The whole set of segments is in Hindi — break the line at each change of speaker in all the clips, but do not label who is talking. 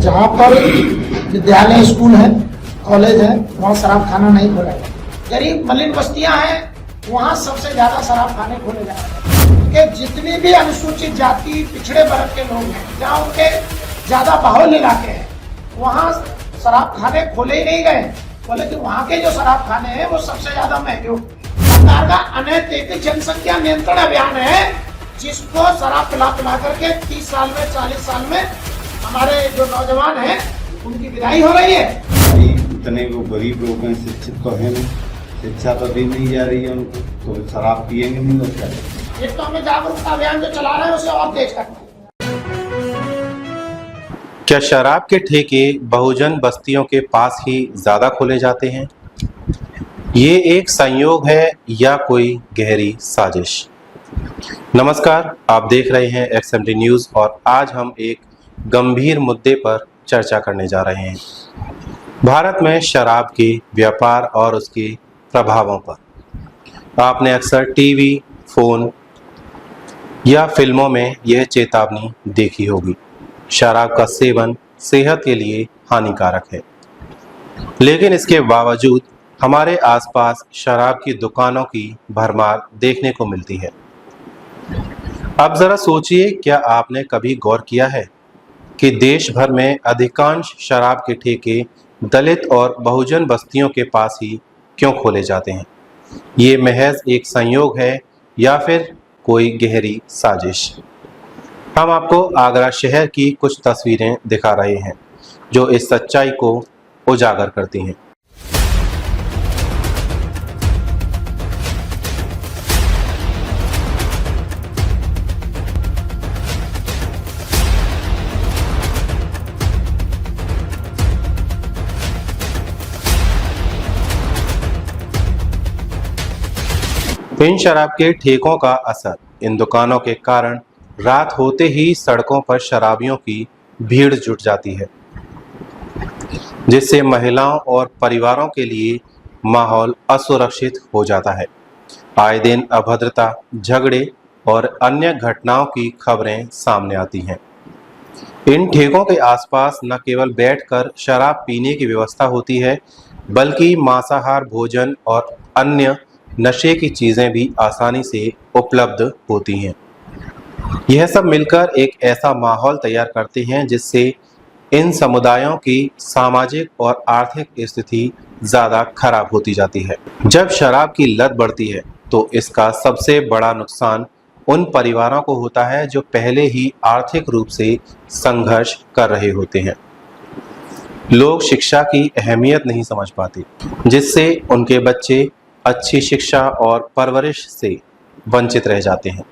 जहाँ पर विद्यालय, स्कूल है, कॉलेज है, वहाँ शराब खाना नहीं खोला है। गरीब मलिन बस्तियाँ हैं, वहाँ सबसे ज्यादा शराब खाने खोले जा रहे हैं। कि जितनी भी अनुसूचित जाति, पिछड़े वर्ग के लोग हैं, जहाँ उनके ज्यादा बाहुल्य इलाके हैं, वहाँ शराब खाने खोले ही नहीं गए। बोले कि वहाँ के जो शराब खाने हैं वो सबसे ज्यादा महंगे होते हैं। सरकार का अनैतिक जनसंख्या नियंत्रण अभियान है, जिसको शराब पिला करके 30 साल में, 40 साल में हमारे जो नौजवान हैं उनकी विदाई हो रही है।
इतने वो गरीब लोग हैं, शिक्षित तो है नहीं, शिक्षा तो दी नहीं जा रही है उनको, तो शराब पिएंगे नहीं तो क्या।
एक तो हमें जागरूकता अभियान जो चला रहे हैं उसे और तेज करना।
क्या शराब के ठेके बहुजन बस्तियों के पास ही ज्यादा खोले जाते हैं? ये एक संयोग है या कोई गहरी साजिश? नमस्कार, आप देख रहे हैं XMT न्यूज़ और आज हम एक गंभीर मुद्दे पर चर्चा करने जा रहे हैं। भारत में शराब के व्यापार और उसके प्रभावों पर। आपने अक्सर टीवी, फोन या फिल्मों में यह चेतावनी देखी होगी, शराब का सेवन सेहत के लिए हानिकारक है। लेकिन इसके बावजूद हमारे आसपास शराब की दुकानों की भरमार देखने को मिलती है। अब जरा सोचिए, क्या आपने कभी गौर किया है कि देश भर में अधिकांश शराब के ठेके दलित और बहुजन बस्तियों के पास ही क्यों खोले जाते हैं? ये महज एक संयोग है या फिर कोई गहरी साजिश? हम आपको आगरा शहर की कुछ तस्वीरें दिखा रहे हैं जो इस सच्चाई को उजागर करती हैं। इन शराब के ठेकों का असर। इन दुकानों के कारण रात होते ही सड़कों पर शराबियों की भीड़ जुट जाती है, जिससे महिलाओं और परिवारों के लिए माहौल असुरक्षित हो जाता है। आए दिन अभद्रता, झगड़े और अन्य घटनाओं की खबरें सामने आती हैं। इन ठेकों के आसपास न केवल बैठकर शराब पीने की व्यवस्था होती है, बल्कि मांसाहार भोजन और अन्य नशे की चीज़ें भी आसानी से उपलब्ध होती हैं। यह सब मिलकर एक ऐसा माहौल तैयार करते हैं जिससे इन समुदायों की सामाजिक और आर्थिक स्थिति ज़्यादा खराब होती जाती है। जब शराब की लत बढ़ती है तो इसका सबसे बड़ा नुकसान उन परिवारों को होता है जो पहले ही आर्थिक रूप से संघर्ष कर रहे होते हैं। लोग शिक्षा की अहमियत नहीं समझ पाते, जिससे उनके बच्चे अच्छी शिक्षा और परवरिश से वंचित रह जाते हैं।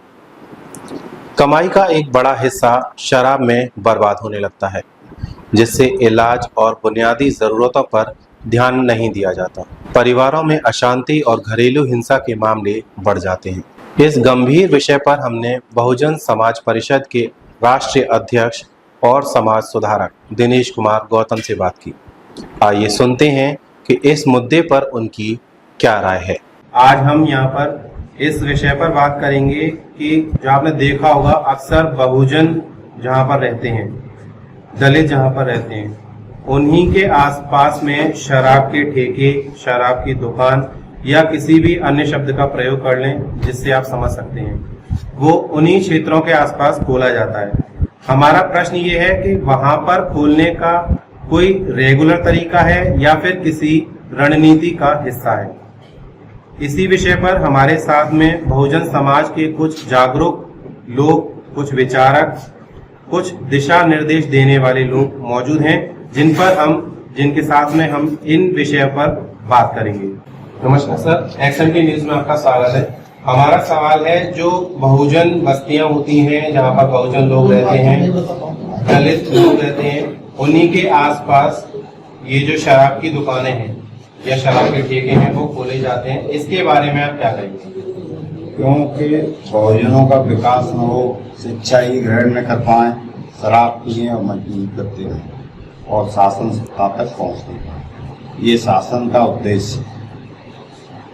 कमाई का एक बड़ा हिस्सा शराब में बर्बाद होने लगता है, जिससे इलाज और बुनियादी ज़रूरतों पर ध्यान नहीं दिया जाता। परिवारों में अशांति और घरेलू हिंसा के मामले बढ़ जाते हैं। इस गंभीर विषय पर हमने बहुजन समाज परिषद के राष्ट्रीय अध्यक्ष और समाज सुधारक दिनेश कुमार गौतम से बात की। आइए सुनते हैं कि इस मुद्दे पर उनकी क्या राय है।
आज हम यहाँ पर इस विषय पर बात करेंगे कि जो आपने देखा होगा, अक्सर बहुजन जहाँ पर रहते हैं, दलित जहाँ पर रहते हैं, उन्हीं के आसपास में शराब के ठेके, शराब की दुकान या किसी भी अन्य शब्द का प्रयोग कर लें जिससे आप समझ सकते हैं, वो उन्हीं क्षेत्रों के आसपास खोला जाता है। हमारा प्रश्न ये है कि वहां पर खोलने का कोई रेगुलर तरीका है या फिर किसी रणनीति का हिस्सा है। इसी विषय पर हमारे साथ में बहुजन समाज के कुछ जागरूक लोग, कुछ विचारक, कुछ दिशा निर्देश देने वाले लोग मौजूद हैं, जिनके साथ में हम इन विषय पर बात करेंगे। नमस्कार सर, XMT न्यूज में आपका स्वागत है। हमारा सवाल है, जो बहुजन बस्तियां होती हैं, जहां पर बहुजन लोग रहते हैं, दलित लोग रहते हैं, उन्हीं के आसपास ये जो शराब की दुकानें हैं या शराब के ठेके हैं वो खोले जाते हैं, इसके बारे में आप क्या कहेंगे?
क्योंकि बहुजनों का विकास न हो, शिक्षा ही ग्रहण न कर पाए, शराब पिए और मजबूरी करते हैं और शासन सत्ता तक पहुँचते हैं। ये शासन का उद्देश्य है।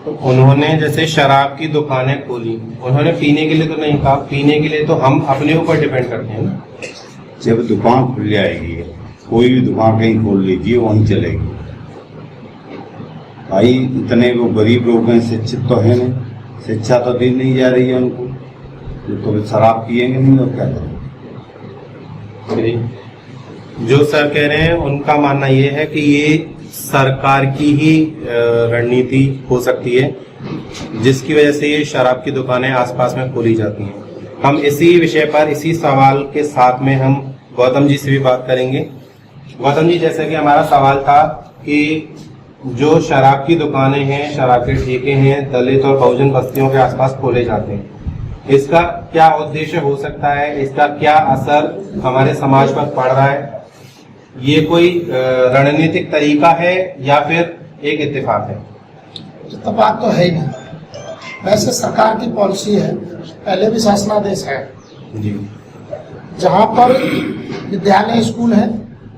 तो उन्होंने जैसे शराब की दुकानें खोली, उन्होंने पीने के लिए तो नहीं कहा, पीने के लिए तो हम अपने ऊपर डिपेंड करते हैं ना।
जब दुकान खुल जाएगी कोई भी दुकान कहीं खोल लीजिए वहीं चलेगी। भाई इतने वो गरीब लोग हैं, शिक्षित तो है नहीं, शिक्षा तो दी नहीं जा रही है उनको, तो शराब पिएंगे नहीं और क्या करेंगे।
जो सर कह रहे हैं उनका मानना ये है कि ये सरकार की ही रणनीति हो सकती है जिसकी वजह से ये शराब की दुकानें आसपास में खोली जाती हैं। हम इसी विषय पर इसी सवाल के साथ में हम गौतम जी से भी बात करेंगे। गौतम जी, जैसे कि हमारा सवाल था कि जो शराब की दुकानें हैं, शराब के ठेके हैं, दलित और बहुजन बस्तियों के आसपास खोले जाते हैं, इसका क्या उद्देश्य हो सकता है? इसका क्या असर हमारे समाज पर पड़ रहा है? ये कोई रणनीतिक तरीका है या फिर एक इत्तेफाक है?
इत्तेफाक तो है ही नहीं। वैसे सरकार की पॉलिसी है, पहले भी शासनादेश है
जी,
जहाँ पर विद्यालय, स्कूल है,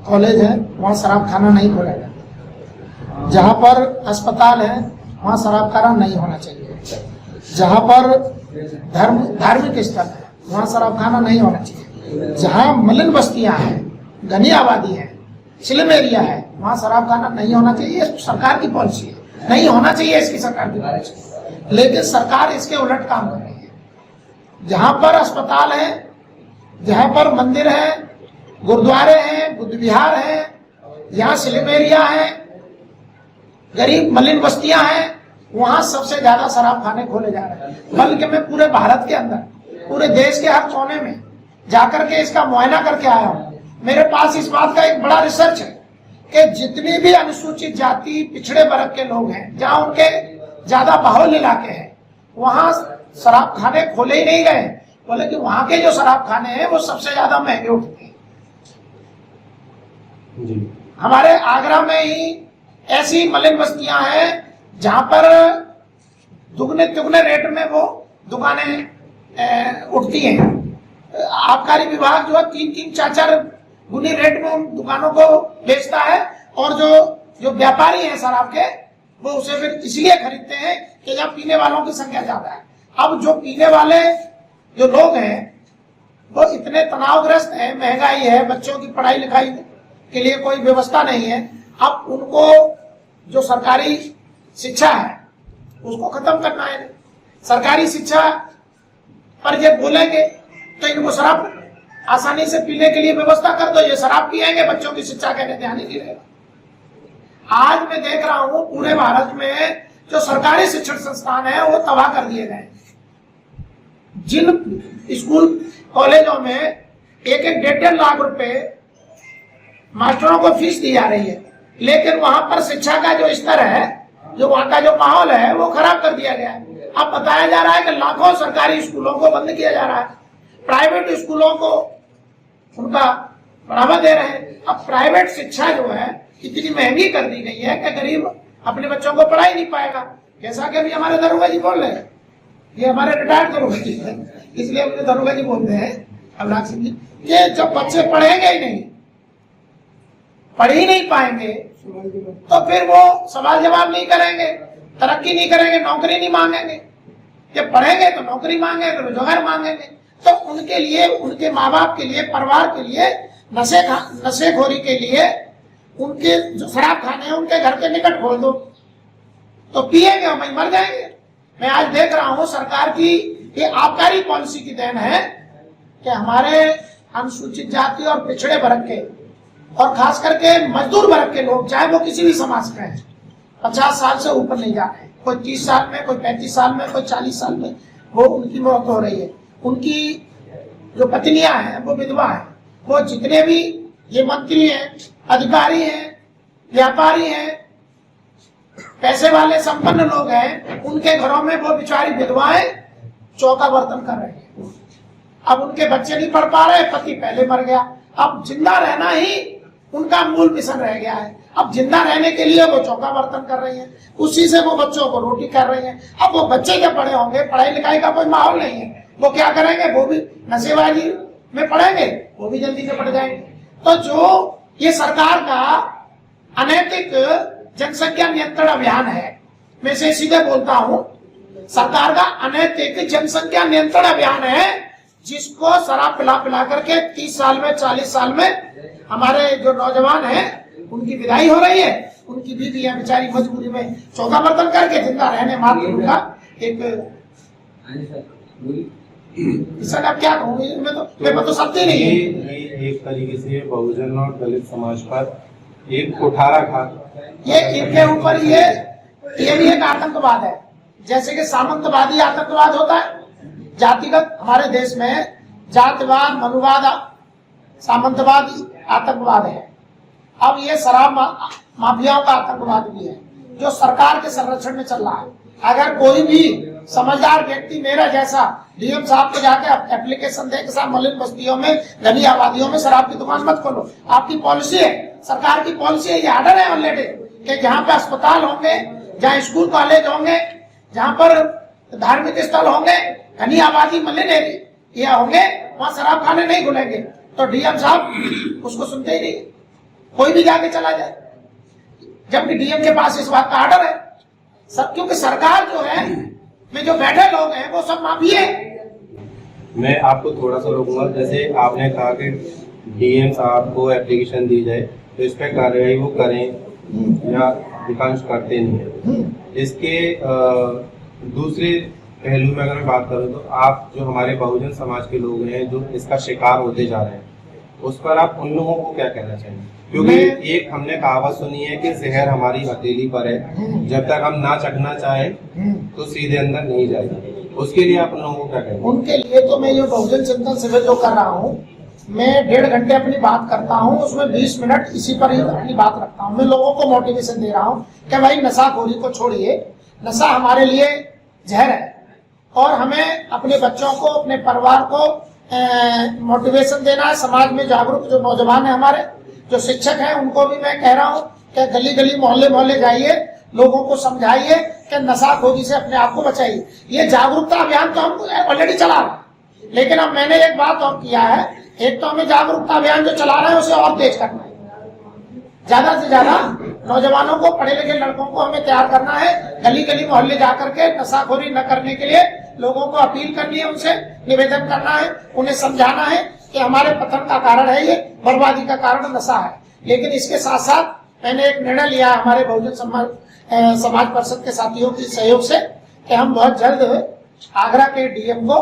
कॉलेज है, वहाँ शराब खाना नहीं खोला जाता। जहाँ पर अस्पताल है वहाँ शराब खाना नहीं होना चाहिए। जहाँ पर धार्मिक स्थल है वहाँ शराब खाना नहीं होना चाहिए। जहाँ मलिन बस्तियाँ हैं, घनी आबादी है, स्लम एरिया है, वहाँ शराब खाना नहीं होना चाहिए। ये सरकार की पॉलिसी है, नहीं होना चाहिए इसकी सरकार की पॉलिसी। लेकिन सरकार इसके उलट काम कर रही है। जहाँ पर अस्पताल है, जहाँ पर मंदिर है, गुरुद्वारे हैं, बुद्ध विहार है, यहाँ स्लम एरिया है, गरीब मलिन बस्तियां हैं, वहां सबसे ज्यादा शराब खाने खोले जा रहे हैं। बल्कि मैं पूरे भारत के अंदर, पूरे देश के हर कोने में जाकर के इसका मुआयना करके आया हूँ। मेरे पास इस बात का एक बड़ा रिसर्च है कि जितनी भी अनुसूचित जाति, पिछड़े वर्ग के लोग हैं, जहाँ उनके ज्यादा बाहुल्य इलाके हैं, वहां शराब खाने खोले ही नहीं गए। बोले कि वहां के जो शराब खाने हैं वो सबसे ज्यादा महंगे उठते हैं। हमारे आगरा में ही ऐसी मलिन बस्तियां हैं जहां पर दुगने तिगने रेट में वो दुकानें उठती हैं। आबकारी विभाग जो है 3-3, 4-4 गुनी रेट में उन दुकानों को बेचता है, और जो व्यापारी हैं शराब के, वो उसे फिर इसलिए खरीदते हैं कि जहाँ पीने वालों की संख्या ज्यादा है। अब जो पीने वाले जो लोग हैं वो इतने तनावग्रस्त हैं, महंगाई है, बच्चों की पढ़ाई लिखाई के लिए कोई व्यवस्था नहीं है। अब उनको जो सरकारी शिक्षा है उसको खत्म करना है। सरकारी शिक्षा पर ये बोलेंगे तो इनको शराब आसानी से पीने के लिए व्यवस्था कर दो, ये शराब पिएंगे, बच्चों की शिक्षा कहने ध्यान ही नहीं रहेगा। आज मैं देख रहा हूं पूरे भारत में जो सरकारी शिक्षण संस्थान है वो तबाह कर दिए गए। जिन स्कूल कॉलेजों में 1-1, 1.5 लाख रुपए मास्टरों को फीस दी जा रही है, लेकिन वहां पर शिक्षा का जो स्तर है, जो वहां का जो माहौल है, वो खराब कर दिया गया है। अब बताया जा रहा है कि लाखों सरकारी स्कूलों को बंद किया जा रहा है, प्राइवेट स्कूलों को उनका बढ़ावा दे रहे हैं। अब प्राइवेट शिक्षा जो है इतनी महंगी कर दी गई है कि गरीब अपने बच्चों को पढ़ा ही नहीं पाएगा। जैसा कि अभी हमारे दरोगा जी बोल रहे हैं, ये हमारे रिटायर्ड दरोगा जी है, इसलिए अपने दरोगा जी बोलते हैं अभिलाष सिंह जी, कि जब बच्चे पढ़ेंगे ही नहीं, पढ़ ही नहीं पाएंगे, तो फिर वो सवाल जवाब नहीं करेंगे, तरक्की नहीं करेंगे, नौकरी नहीं मांगेंगे। जब पढ़ेंगे तो नौकरी मांगेंगे, तो रोजगार मांगेंगे। तो उनके लिए, उनके माँ बाप के लिए, परिवार के लिए, नशेखोरी के लिए उनके जो शराब खाने हैं उनके घर के निकट खोल दो, तो पिएंगे और वहीं मर जाएंगे। मैं आज देख रहा हूं सरकार की ये आबकारी पॉलिसी की देन है कि हमारे अनुसूचित जाति और पिछड़े वर्ग के, और खास करके मजदूर वर्ग के लोग, चाहे वो किसी भी समाज में है, 50 साल से ऊपर नहीं जा रहे। कोई 30 साल में, कोई 35 साल में, कोई 40 साल में वो उनकी मौत हो रही है। उनकी जो पत्नियां हैं वो विधवा है। वो जितने भी ये मंत्री हैं, अधिकारी हैं, व्यापारी हैं, पैसे वाले संपन्न लोग हैं, उनके घरों में वो बेचारी विधवाएं चौका बर्तन कर रही है। अब उनके बच्चे नहीं पढ़ पा रहे, पति पहले मर गया, अब जिंदा रहना ही उनका मूल मिशन रह गया है। अब जिंदा रहने के लिए वो चौका बर्तन कर रही हैं, उसी से वो बच्चों को रोटी कर रही हैं। अब वो बच्चे जब बड़े होंगे, पढ़ाई लिखाई का कोई माहौल नहीं है, वो क्या करेंगे? वो भी नशेबाजी में पढ़ेंगे, वो भी जल्दी से पढ़ जाएंगे। तो जो ये सरकार का अनैतिक जनसंख्या नियंत्रण अभियान है, मैं से सीधे बोलता हूं, सरकार का अनैतिक जनसंख्या नियंत्रण अभियान है, जिसको शराब पिला पिला करके 30 साल में 40 साल में हमारे जो नौजवान हैं उनकी विदाई हो रही है, उनकी बीवियां बेचारी मजबूरी में चौका बर्तन करके जिंदा रहने मात्र उनका एक सर अब क्या कहूँ, मैं तो सत्य नहीं है।
ये एक तरीके से बहुजन और दलित समाज पर एक कुठारा खा,
ये इनके ऊपर ये भी एक आतंकवाद है, जैसे कि सामंतवादी आतंकवाद होता है। जातिगत हमारे देश में जातिवाद, मनुवाद, सामंतवाद आतंकवाद है। अब ये शराब माफियाओं का आतंकवाद भी है जो सरकार के संरक्षण में चल रहा है। अगर कोई भी समझदार व्यक्ति मेरा जैसा डीएम साहब के जाके एप्लीकेशन दे के साथ मलिन बस्तियों में, घनी आबादियों में शराब की दुकान मत खोलो, आपकी पॉलिसी है, सरकार की पॉलिसी है, ये आर्डर है ऑलरेडी कि जहाँ पे अस्पताल होंगे, जहाँ स्कूल कॉलेज होंगे, जहाँ पर धार्मिक स्थल होंगे, घनी आबादी मलिन एरिया होंगे, वहाँ शराब खाने नहीं खुलेंगे। तो डीएम साहब उसको सुनते ही नहीं, कोई भी जाके चला जाए, जबकि डीएम के पास इस बात का आर्डर है सब, क्योंकि सरकार जो है में जो बैठे लोग हैं वो सब माफी है।
मैं आपको थोड़ा सा रोकूंगा, जैसे आपने कहा कि डीएम साहब को एप्लीकेशन दी जाए तो इस पर कार्रवाई वो करें या अधिकांश करते नहीं है। इसके दूसरे पहलू में अगर मैं बात करूं तो आप जो हमारे बहुजन समाज के लोग हैं जो इसका शिकार होते जा रहे हैं, उस पर आप उन लोगों को क्या कहना चाहेंगे? क्योंकि एक हमने कहावत सुनी है कि जहर हमारी हथेली पर है, जब तक हम ना चखना चाहें तो सीधे अंदर नहीं जाएगा। उसके लिए आप उन लोगों को क्या कहेंगे? उनके
लिए तो मैं ये बहुजन चिंतन शिविर जो कर रहा हूँ, मैं 1.5 घंटे अपनी बात करता हूँ, उसमें 20 मिनट इसी पर ही अपनी बात रखता हूँ। मैं लोगों को मोटिवेशन दे रहा हूँ कि भाई नशाखोरी को छोड़िए, नशा हमारे लिए जहर है और हमें अपने बच्चों को, अपने परिवार को मोटिवेशन देना है। समाज में जागरूक जो नौजवान है, हमारे जो शिक्षक हैं, उनको भी मैं कह रहा हूँ कि गली गली मोहल्ले मोहल्ले जाइए, लोगों को समझाइए कि नशाखोरी से अपने आप को बचाइए। ये जागरूकता अभियान तो हम ऑलरेडी चला रहे हैं, लेकिन अब मैंने एक बात और किया है, एक तो हमें जागरूकता अभियान जो चला रहे हैं उसे और तेज करना है। ज्यादा से ज्यादा नौजवानों को, पढ़े लिखे लड़कों को हमें तैयार करना है, गली गली मोहल्ले जाकर के नशाखोरी न करने के लिए लोगों को अपील करनी है, उनसे निवेदन करना है, उन्हें समझाना है कि हमारे पतन का कारण है, ये बर्बादी का कारण नशा है। लेकिन इसके साथ साथ मैंने एक निर्णय लिया है हमारे बहुजन समाज परिषद के साथियों के सहयोग से कि हम बहुत जल्द आगरा के डीएम को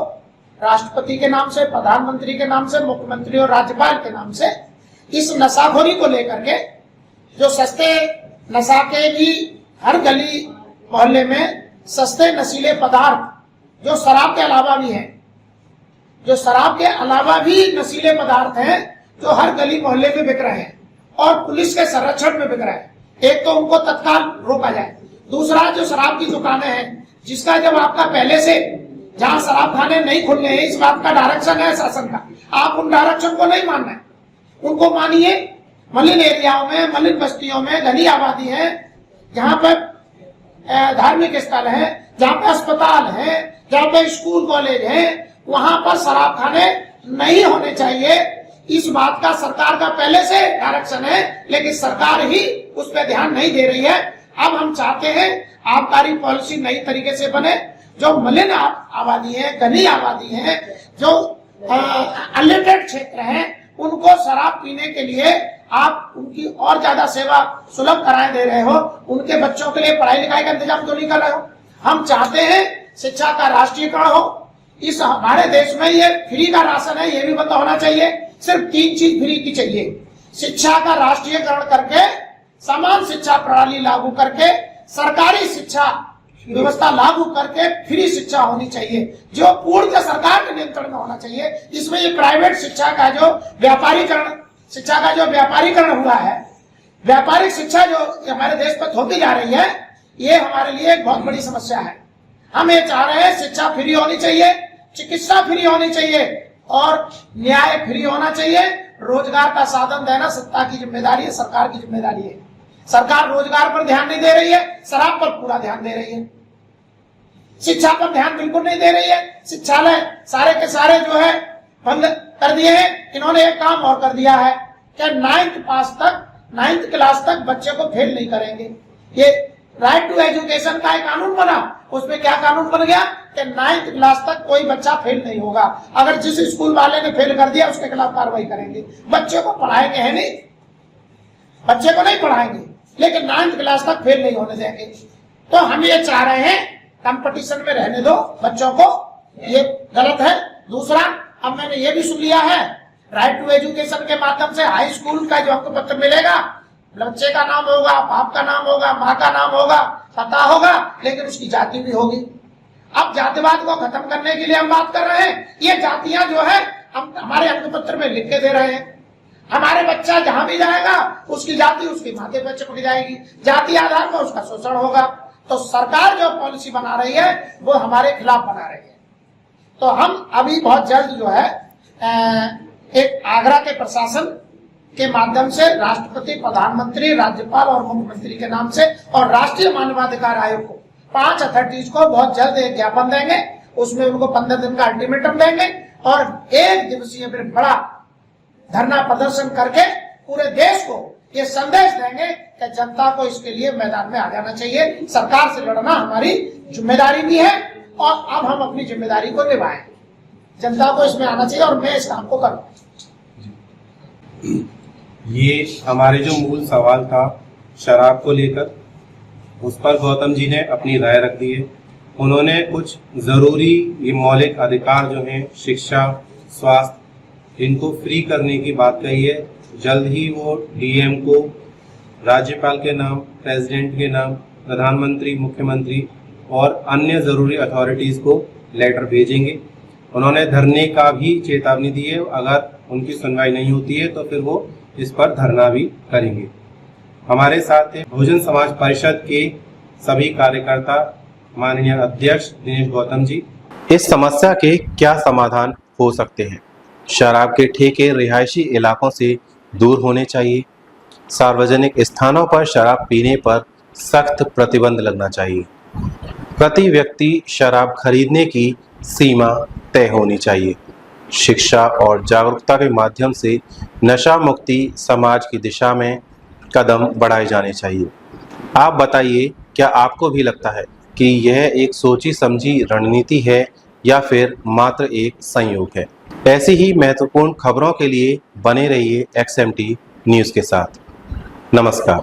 राष्ट्रपति के नाम से, प्रधानमंत्री के नाम से, मुख्यमंत्री और राज्यपाल के नाम से इस नशाखोरी को लेकर के, जो सस्ते नशा के भी हर गली मोहल्ले में सस्ते नशीले पदार्थ जो शराब के अलावा भी हैं, जो शराब के अलावा भी नशीले पदार्थ हैं जो हर गली मोहल्ले में बिक रहे हैं और पुलिस के संरक्षण में बिक रहे हैं, एक तो उनको तत्काल रोका जाए। दूसरा, जो शराब की दुकानें हैं जिसका जब आपका पहले से जहां शराब खाने नहीं खुलने हैं, इस बात का डायरेक्शन है शासन का, आप उन डायरेक्शन को नहीं मानना है, उनको मानिए। मलिन एरियाओं में, मलिन बस्तियों में घनी आबादी है, जहां पर धार्मिक स्थल है, जहां पे अस्पताल है, जहां पे स्कूल कॉलेज है, वहां पर शराब खाने नहीं होने चाहिए। इस बात का सरकार का पहले से डायरेक्शन है, लेकिन सरकार ही उस पर ध्यान नहीं दे रही है। अब हम चाहते हैं आबकारी पॉलिसी नई तरीके से बने, जो मलिन आबादी है, घनी आबादी है, जो अनलिमिटेड क्षेत्र है, उनको शराब पीने के लिए आप उनकी और ज्यादा सेवा सुलभ कराए दे रहे हो, उनके बच्चों के लिए पढ़ाई लिखाई का इंतजाम तो नहीं कर रहे हो। हम चाहते हैं शिक्षा का राष्ट्रीयकरण हो। इस हमारे देश में ये फ्री का राशन है, ये भी बंद होना चाहिए। सिर्फ 3 चीज फ्री की चाहिए, शिक्षा का राष्ट्रीयकरण करके, समान शिक्षा प्रणाली लागू करके, सरकारी शिक्षा व्यवस्था लागू करके फ्री शिक्षा होनी चाहिए, जो पूर्ण सरकार के नियंत्रण में होना चाहिए। इसमें ये प्राइवेट शिक्षा का जो व्यापारीकरण, शिक्षा का जो व्यापारीकरण हुआ है, व्यापारिक शिक्षा जो हमारे देश पर थोपी जा रही है, ये हमारे लिए एक बहुत बड़ी समस्या है। हम ये चाह रहे हैं शिक्षा फ्री होनी चाहिए, चिकित्सा फ्री होनी चाहिए और न्याय फ्री होना चाहिए। रोजगार का साधन देना सत्ता की जिम्मेदारी है, सरकार की जिम्मेदारी है। सरकार रोजगार पर ध्यान नहीं दे रही है, शराब पर पूरा ध्यान दे रही है, शिक्षा पर ध्यान बिल्कुल नहीं दे रही है। शिक्षालय सारे के सारे जो है बंद कर दिए हैं। इन्होंने एक काम और कर दिया है कि 9th क्लास तक बच्चे को फेल नहीं करेंगे। ये राइट टू एजुकेशन का एक कानून बना, उसमें क्या कानून बन गया कि 9th क्लास तक कोई बच्चा फेल नहीं होगा। अगर जिस स्कूल वाले ने फेल कर दिया उसके खिलाफ कार्रवाई करेंगे। बच्चे को पढ़ाएंगे है नहीं, बच्चे को नहीं पढ़ाएंगे, लेकिन 9th क्लास तक फेल नहीं होने देंगे। तो हम ये चाह रहे हैं कंपटीशन में रहने दो बच्चों को, ये गलत है। दूसरा, अब मैंने ये भी सुन लिया है राइट टू एजुकेशन के माध्यम से हाई स्कूल का जो अंक पत्र मिलेगा, बच्चे का नाम होगा, बाप का नाम होगा, माँ का नाम होगा, पता होगा, लेकिन उसकी जाति भी होगी। अब जातिवाद को खत्म करने के लिए हम बात कर रहे हैं। ये जातियां जो है हम हमारे अंक पत्र में लिख के दे रहे हैं। हमारे बच्चा जहां भी जाएगा उसकी जाति उसकी माथे पर चिपक जाएगी, जाति आधार पर उसका शोषण होगा। तो सरकार जो पॉलिसी बना रही है वो हमारे खिलाफ बना रही है। तो हम अभी बहुत जल्द जो है एक आगरा के प्रशासन के माध्यम से राष्ट्रपति, प्रधानमंत्री, राज्यपाल और मुख्यमंत्री के नाम से और राष्ट्रीय मानवाधिकार आयोग को 5 अथॉरिटीज को बहुत जल्द एक ज्ञापन देंगे। उसमें उनको 15 दिन का अल्टीमेटम देंगे और 1 दिवसीय फिर बड़ा धरना प्रदर्शन करके पूरे देश को ये संदेश देंगे कि जनता को इसके लिए मैदान में आ जाना चाहिए। सरकार से लड़ना हमारी जिम्मेदारी भी है और अब हम अपनी जिम्मेदारी को निभाएं। जनता को इसमें आना चाहिए और मैं इस काम को करूँ।
ये हमारे जो मूल सवाल था शराब को लेकर, उस पर गौतम जी ने अपनी राय रख दी है। उन्होंने कुछ जरूरी ये मौलिक अधिकार जो हैं, शिक्षा, स्वास्थ्य, इनको फ्री करने की बात कही है। जल्द ही वो डीएम को राज्यपाल के नाम, प्रेसिडेंट के नाम, प्रधानमंत्री, मुख्यमंत्री और अन्य जरूरी अथॉरिटीज को लेटर भेजेंगे। उन्होंने धरने का भी चेतावनी दी है, अगर उनकी सुनवाई नहीं होती है तो फिर वो इस पर धरना भी करेंगे। हमारे साथ हैं बहुजन समाज परिषद के सभी कार्यकर्ता, माननीय अध्यक्ष दिनेश गौतम जी।
इस समस्या के क्या समाधान हो सकते हैं? शराब के ठेके रिहायशी इलाकों से दूर होने चाहिए। सार्वजनिक स्थानों पर शराब पीने पर सख्त प्रतिबंध लगना चाहिए। प्रति व्यक्ति शराब खरीदने की सीमा तय होनी चाहिए। शिक्षा और जागरूकता के माध्यम से नशा मुक्ति समाज की दिशा में कदम बढ़ाए जाने चाहिए। आप बताइए, क्या आपको भी लगता है कि यह एक सोची समझी रणनीति है या फिर मात्र एक संयोग है? ऐसी ही महत्वपूर्ण खबरों के लिए बने रहिए XMT न्यूज़ के साथ। नमस्कार।